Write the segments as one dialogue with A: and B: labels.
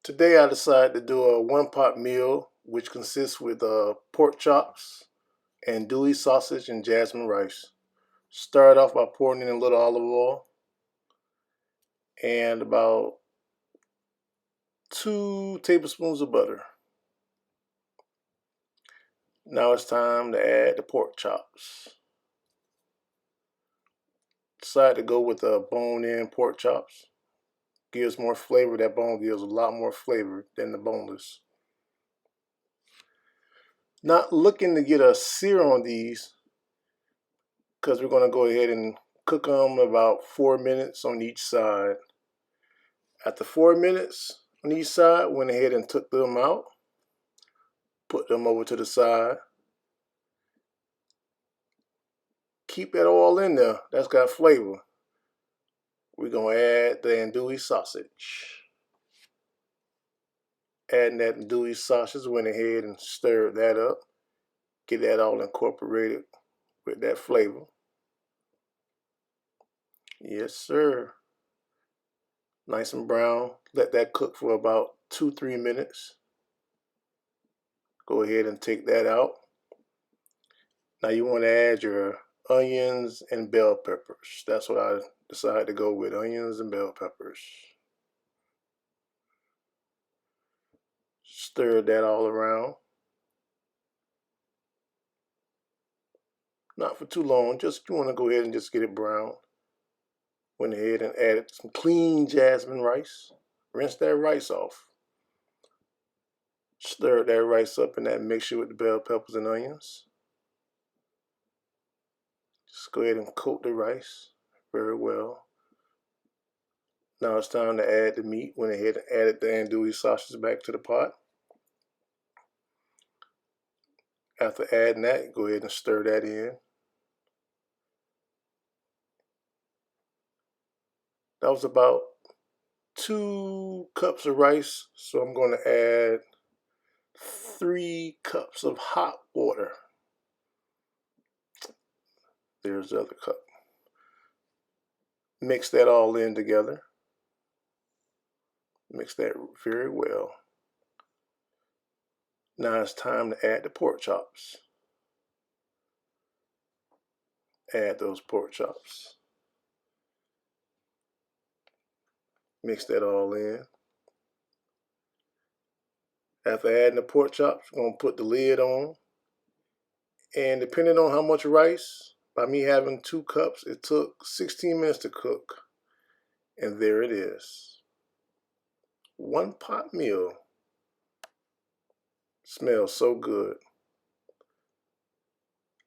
A: Today I decided to do a one-pot meal which consists with pork chops, andouille sausage, and jasmine rice. Start off by pouring in a little olive oil and about 2 tablespoons of butter. Now it's time to add the pork chops. Decided to go with the bone-in pork chops. Gives more flavor. That bone gives a lot more flavor than the boneless. Not looking to get a sear on these because we're going to go ahead and cook them about 4 minutes on each side. After 4 minutes on each side, went ahead and took them out, put them over to the side. Keep that all in there. That's got flavor. We're going to add the andouille sausage. Adding that andouille sausage, went ahead and stirred that up. Get that all incorporated with that flavor. Yes, sir. Nice and brown. Let that cook for about 2-3 minutes. Go ahead and take that out. Now you want to add your onions and bell peppers. That's what I decided to go with, onions and bell peppers. Stir that all around. Not for too long, just you want to go ahead and just get it brown. Went ahead and added some clean jasmine rice. Rinse that rice off. Stir that rice up in that mixture with the bell peppers and onions. Just go ahead and coat the rice very well. Now it's time to add the meat. Went ahead and added the andouille sausage back to the pot. After adding that, go ahead and stir that in. That was about 2 cups of rice, so I'm going to add 3 cups of hot water. There's the other cup. Mix that all in together. Mix that very well. Now it's time to add the pork chops. Add those pork chops. Mix that all in. After adding the pork chops, we're going to put the lid on. And depending on how much rice, by me having 2 cups, it took 16 minutes to cook. And there it is. One pot meal. Smells so good.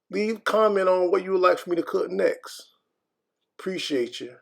A: Leave a comment on what you would like for me to cook next. Appreciate you.